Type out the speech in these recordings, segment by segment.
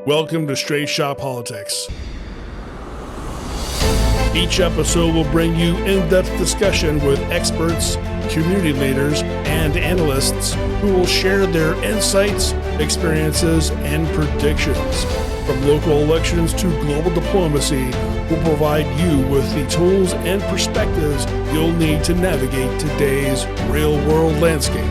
Welcome to Straight Shot Politics. Each episode will bring you in-depth discussion with experts, community leaders, and analysts who will share their insights, experiences, and predictions. From local elections to global diplomacy, we'll provide you with the tools and perspectives you'll need to navigate today's real-world landscape.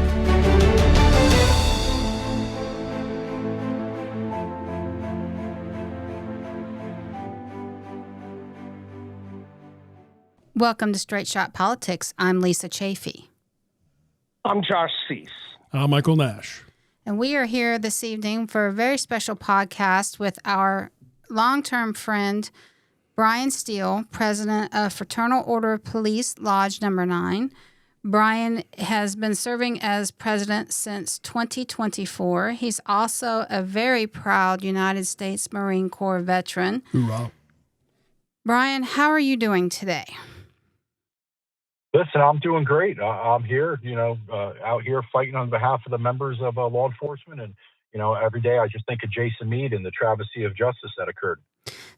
Welcome to Straight Shot Politics. I'm Lisa Chafee. I'm Josh Cease. I'm Michael Nash. And we are here this evening for a very special podcast with our long-term friend, Brian Steele, president of Fraternal Order of Police, Lodge Number 9. Brian has been serving as president since 2024. He's also a very proud United States Marine Corps veteran. Hoorah. Brian, how are you doing today? Listen, I'm doing great. I'm here, out here fighting on behalf of the members of law enforcement. And, every day I just think of Jason Meade and the travesty of justice that occurred.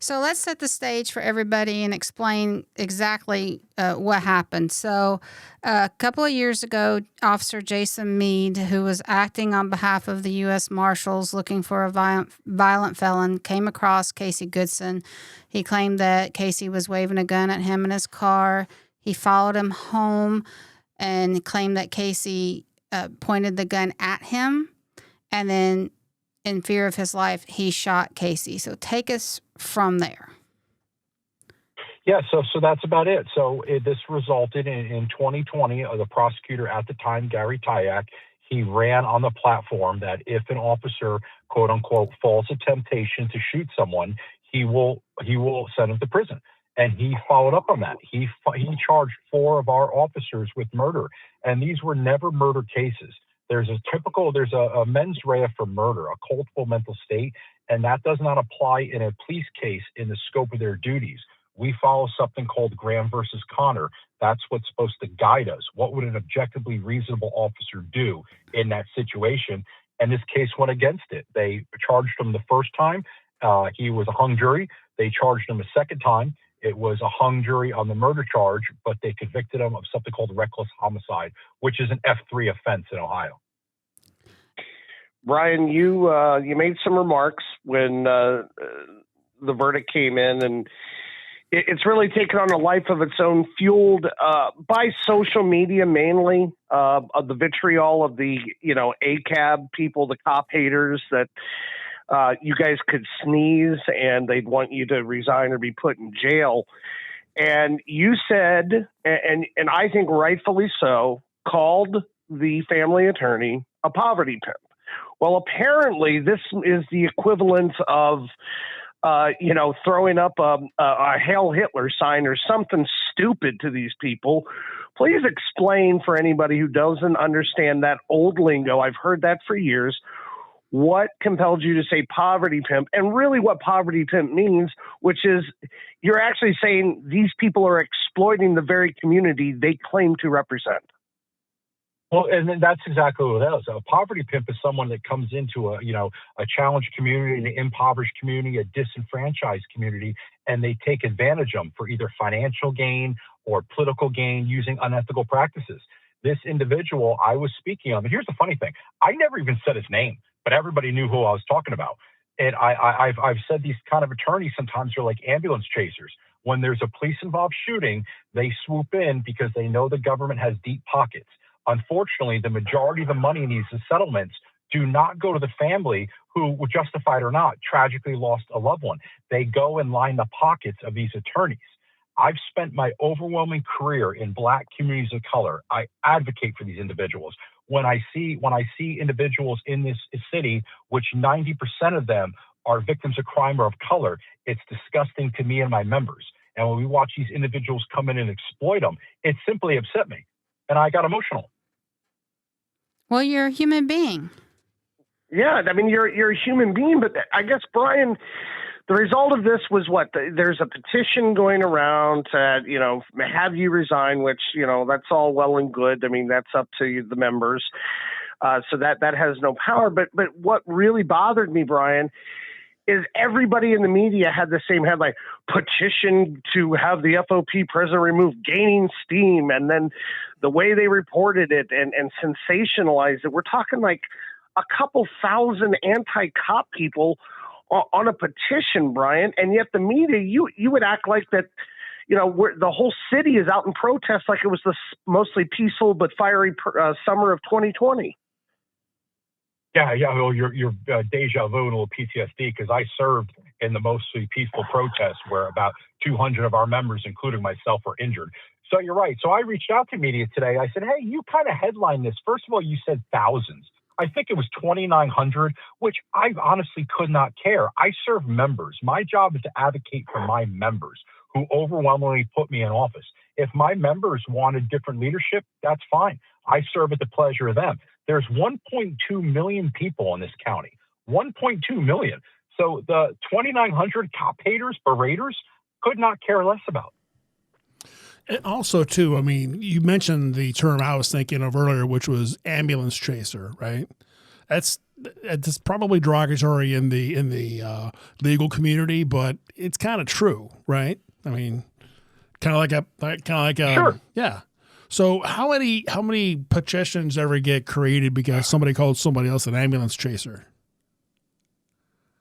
So let's set the stage for everybody and explain exactly what happened. So a couple of years ago, Officer Jason Meade, who was acting on behalf of the U.S. Marshals looking for a violent felon, came across Casey Goodson. He claimed that Casey was waving a gun at him in his car. He followed him home and claimed that Casey pointed the gun at him. And then, in fear of his life, he shot Casey. So take us from there. Yeah, so that's about it. So this resulted in 2020, the prosecutor at the time, Gary Tyak, he ran on the platform that if an officer, quote unquote, falls to temptation to shoot someone, he will send him to prison. And he followed up on that. He charged 4 of our officers with murder, and these were never murder cases. There's a mens rea for murder, a culpable mental state, and that does not apply in a police case in the scope of their duties. We follow something called Graham versus Connor. That's what's supposed to guide us. What would an objectively reasonable officer do in that situation? And this case went against it. They charged him the first time. He was a hung jury. They charged him a second time. It was a hung jury on the murder charge, but they convicted him of something called reckless homicide, which is an F3 offense in Ohio. Brian, you made some remarks when the verdict came in, and it's really taken on a life of its own, fueled by social media mainly, of the vitriol of the ACAB people, the cop haters that. You guys could sneeze and they'd want you to resign or be put in jail. And you said, and I think rightfully so, called the family attorney a poverty pimp. Well, apparently this is the equivalent of, throwing up a Hail Hitler sign or something stupid to these people. Please explain for anybody who doesn't understand that old lingo. I've heard that for years. What compelled you to say poverty pimp, and really what poverty pimp means, which is you're actually saying these people are exploiting the very community they claim to represent. Well, and that's exactly what it is. A poverty pimp is someone that comes into a challenged community, an impoverished community, a disenfranchised community, and they take advantage of them for either financial gain or political gain using unethical practices. This individual I was speaking of, and here's the funny thing, I never even said his name, but everybody knew who I was talking about. And I've said these kind of attorneys sometimes are like ambulance chasers. When there's a police-involved shooting, they swoop in because they know the government has deep pockets. Unfortunately, the majority of the money in these settlements do not go to the family who, justified or not, tragically lost a loved one. They go and line the pockets of these attorneys. I've spent my overwhelming career in Black communities of color. I advocate for these individuals. When I see individuals in this city, which 90% of them are victims of crime or of color, it's disgusting to me and my members. And when we watch these individuals come in and exploit them, it simply upset me. And I got emotional. Well, you're a human being. Yeah, I mean, you're a human being, but I guess, Brian, the result of this was what? There's a petition going around to, have you resign, which, that's all well and good. I mean, that's up to the members. So that has no power. But what really bothered me, Brian, is everybody in the media had the same headline: petition to have the FOP president removed, gaining steam. And then the way they reported it and sensationalized it, we're talking like a couple thousand anti-cop people on a petition, Brian. And yet the media, you would act like that, the whole city is out in protest like it was the mostly peaceful but fiery summer of 2020. Yeah. Well, you're deja vu and a little PTSD, because I served in the mostly peaceful protests where about 200 of our members, including myself, were injured. So you're right. So I reached out to media today. I said, hey, you kind of headlined this. First of all, you said thousands. I think it was 2,900, which I honestly could not care. I serve members. My job is to advocate for my members, who overwhelmingly put me in office. If my members wanted different leadership, that's fine. I serve at the pleasure of them. There's 1.2 million people in this county, 1.2 million. So the 2,900 cop haters, beraters, could not care less about. And also, too, I mean, you mentioned the term I was thinking of earlier, which was ambulance chaser, right? That's probably derogatory in the legal community, but it's kind of true, right? I mean, kind of like a sure. Yeah. So how many petitions ever get created because somebody called somebody else an ambulance chaser?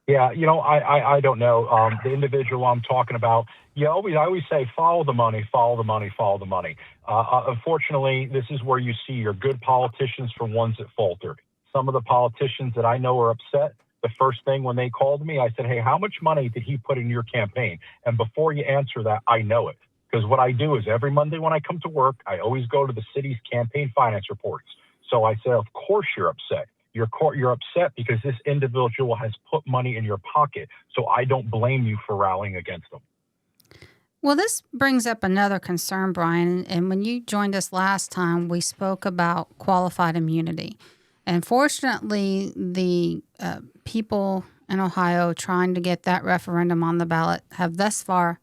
Yeah, I don't know. The individual I'm talking about, I always say, follow the money, follow the money, follow the money. Unfortunately, this is where you see your good politicians from ones that falter. Some of the politicians that I know are upset. The first thing when they called me, I said, hey, how much money did he put in your campaign? And before you answer that, I know it. Because what I do is every Monday when I come to work, I always go to the city's campaign finance reports. So I say, of course you're upset. You're upset because this individual has put money in your pocket. So I don't blame you for rallying against them. Well, this brings up another concern, Brian. And when you joined us last time, we spoke about qualified immunity. And fortunately, the people in Ohio trying to get that referendum on the ballot have thus far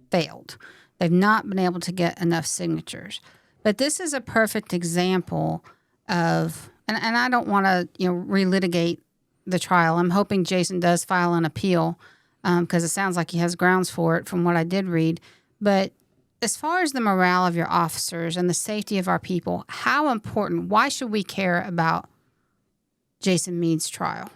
failed. They've not been able to get enough signatures. But this is a perfect example of, and I don't want to relitigate the trial. I'm hoping Jason does file an appeal because it sounds like he has grounds for it from what I did read. But as far as the morale of your officers and the safety of our people, how important, why should we care about Jason Meade's trial?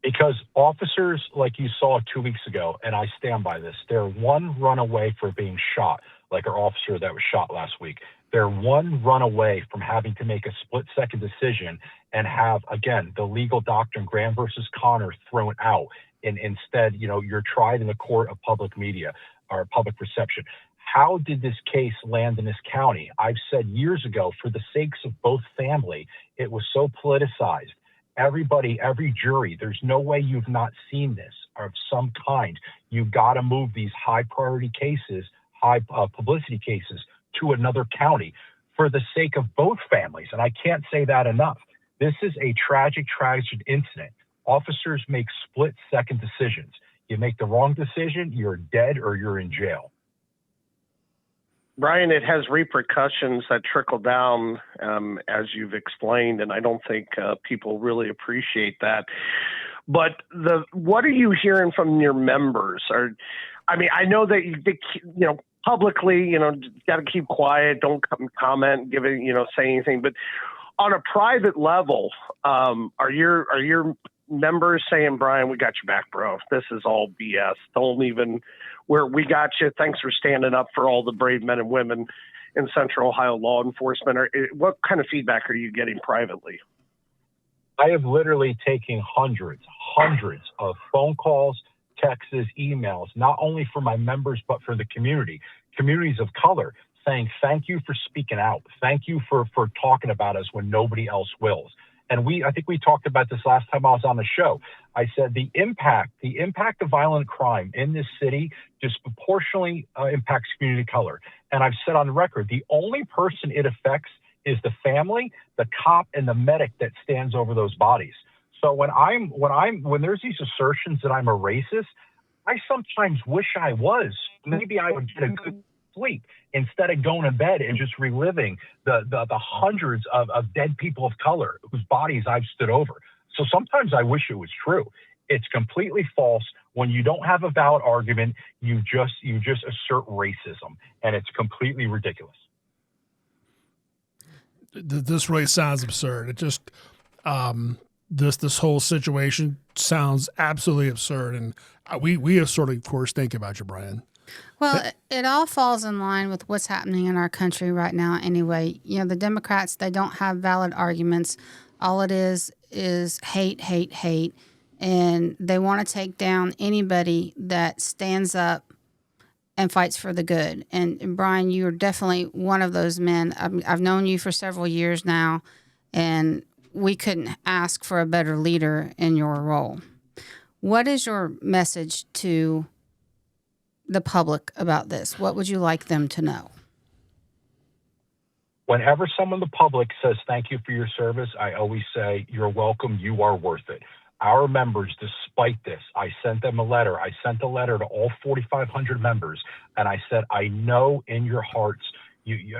Because officers, like you saw 2 weeks ago, and I stand by this, they're one run away from being shot, like our officer that was shot last week. They're one run away from having to make a split-second decision and have, again, the legal doctrine, Graham versus Connor, thrown out. And instead, you're tried in the court of public media or public perception. How did this case land in this county? I've said years ago, for the sakes of both family, it was so politicized. Everybody, every jury, there's no way you've not seen this of some kind. You've got to move these high priority cases, high publicity cases to another county for the sake of both families. And I can't say that enough. This is a tragic incident. Officers make split-second decisions. You make the wrong decision, you're dead or you're in jail. Brian, it has repercussions that trickle down, as you've explained, and I don't think people really appreciate that. But what are you hearing from your members? I know that publicly, got to keep quiet, don't comment, say anything. But on a private level, are your members saying, Brian, we got your back, bro? This is all BS. We got you. Thanks for standing up for all the brave men and women in Central Ohio law enforcement. What kind of feedback are you getting privately? I have literally taken hundreds of phone calls, texts, emails, not only for my members, but for the communities of color, saying, thank you for speaking out. Thank you for talking about us when nobody else wills. And I think we talked about this last time I was on the show. I said the impact of violent crime in this city disproportionately impacts community of color. And I've said on the record, the only person it affects is the family, the cop, and the medic that stands over those bodies. So when there's these assertions that I'm a racist, I sometimes wish I was. Maybe I would get a good sleep instead of going to bed and just reliving the hundreds of dead people of color whose bodies I've stood over. So sometimes I wish it was true. It's completely false. When you don't have a valid argument, you just assert racism, and it's completely ridiculous. This really sounds absurd. It just this whole situation sounds absolutely absurd, and we have sort of course think about you, Brian. Well, it all falls in line with what's happening in our country right now anyway. You know, the Democrats, they don't have valid arguments. All it is hate, hate, hate. And they want to take down anybody that stands up and fights for the good. And Brian, you're definitely one of those men. I've known you for several years now, and we couldn't ask for a better leader in your role. What is your message to the public about this? What would you like them to know? Whenever someone in the public says thank you for your service, I always say, you're welcome, you are worth it. Our members, despite this, I sent them a letter. I sent a letter to all 4,500 members, and I said, I know in your hearts,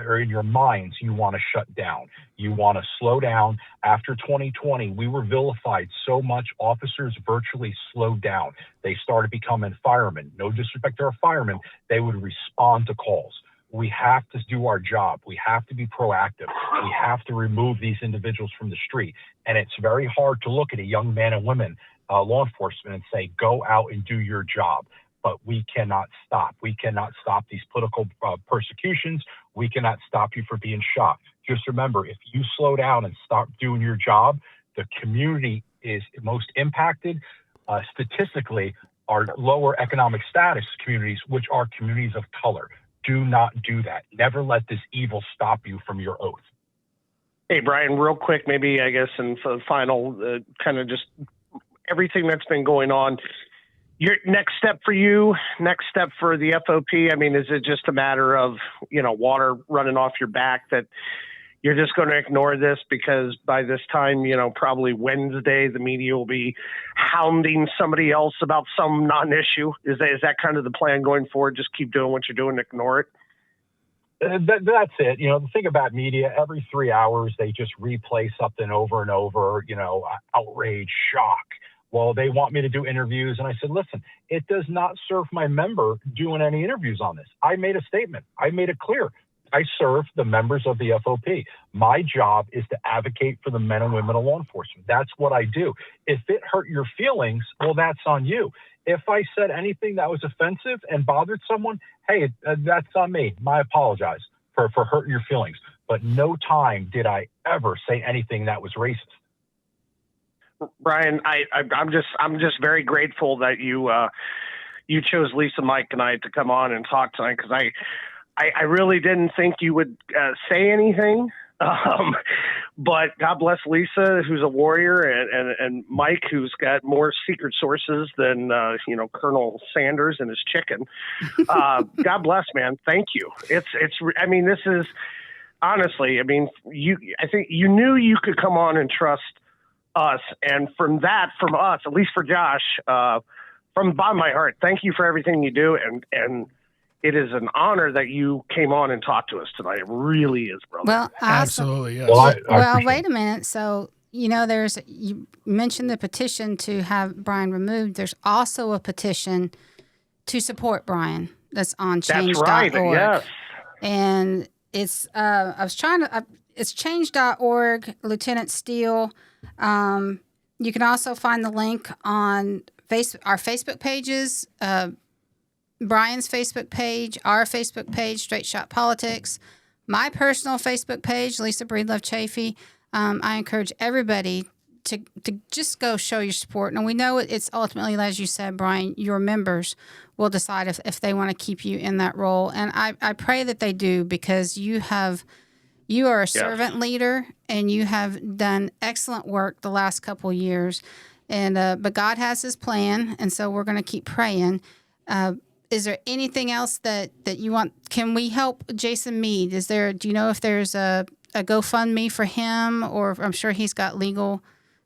or in your minds, you want to shut down. You want to slow down. After 2020, we were vilified so much, officers virtually slowed down. They started becoming firemen. No disrespect to our firemen, they would respond to calls. We have to do our job. We have to be proactive. We have to remove these individuals from the street. And it's very hard to look at a young man and women, law enforcement, and say, go out and do your job. But we cannot stop. We cannot stop these political persecutions. We cannot stop you from being shot. Just remember, if you slow down and stop doing your job, the community is most impacted. Statistically, are lower economic status communities, which are communities of color. Do not do that. Never let this evil stop you from your oath. Hey, Brian, real quick, maybe, I guess, and for the final, kind of just everything that's been going on, your next step for you, next step for the FOP, I mean, is it just a matter of, water running off your back that you're just going to ignore this because by this time, probably Wednesday, the media will be hounding somebody else about some non-issue? Is that kind of the plan going forward? Just keep doing what you're doing, ignore it? That's it. The thing about media, every 3 hours, they just replay something over and over, outrage, shock. Well, they want me to do interviews. And I said, listen, it does not serve my member doing any interviews on this. I made a statement. I made it clear. I serve the members of the FOP. My job is to advocate for the men and women of law enforcement. That's what I do. If it hurt your feelings, well, that's on you. If I said anything that was offensive and bothered someone, hey, that's on me. I apologize for hurting your feelings. But no time did I ever say anything that was racist. Brian, I'm just very grateful that you chose Lisa, Mike, and I to come on and talk tonight, because I really didn't think you would say anything. But God bless Lisa, who's a warrior, and Mike, who's got more secret sources than Colonel Sanders and his chicken. God bless, man. Thank you. It's. I mean, this is honestly. I mean, I think you knew you could come on and trust us, and from us, at least for Josh, from the bottom of my heart, thank you for everything you do, and it is an honor that you came on and talked to us tonight. It really is, brother. Well, Absolutely, yes. Well, wait a minute. So, you mentioned the petition to have Brian removed. There's also a petition to support Brian that's on change.org. That's right, yes. And it's, it's change.org, Lieutenant Steele. You can also find the link on our Facebook pages, Brian's Facebook page, our Facebook page, Straight Shot Politics, my personal Facebook page, Lisa Breedlove Chafee. I encourage everybody to just go show your support. And we know it's ultimately, as you said, Brian, your members will decide if they want to keep you in that role. And I pray that they do, because you are a servant leader, and you have done excellent work the last couple of years. And but God has His plan, and so we're going to keep praying. Is there anything else that you want? Can we help Jason Meade? Do you know if there's a GoFundMe for him, or I'm sure he's got legal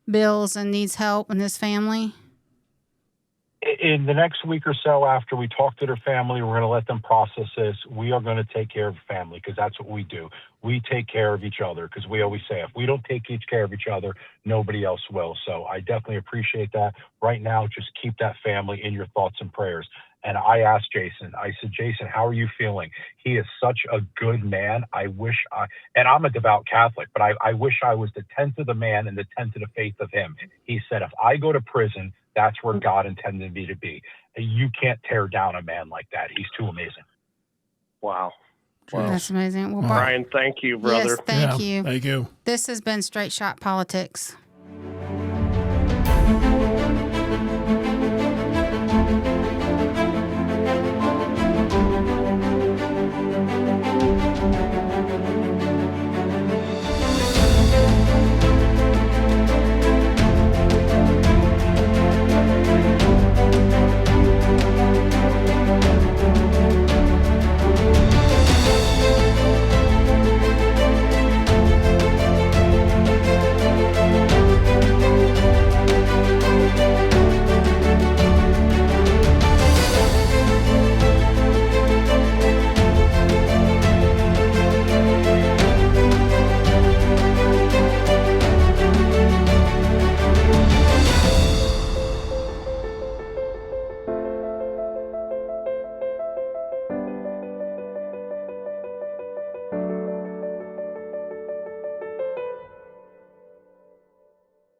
bills and needs help and his family? In the next week or so, after we talk to their family, we're going to let them process this. We are going to take care of the family because that's what we do. We take care of each other because we always say if we don't take care of each other, nobody else will. So I definitely appreciate that. Right now, just keep that family in your thoughts and prayers. And I asked Jason, I said, Jason, how are you feeling? He is such a good man. And I'm a devout Catholic, but I wish I was the 10th of the man and the 10th of the faith of him. He said, if I go to prison, that's where God intended me to be. You can't tear down a man like that. He's too amazing. Wow. That's amazing. Well, Wow. Brian, thank you, brother. Yes, thank you. Thank you. This has been Straight Shot Politics.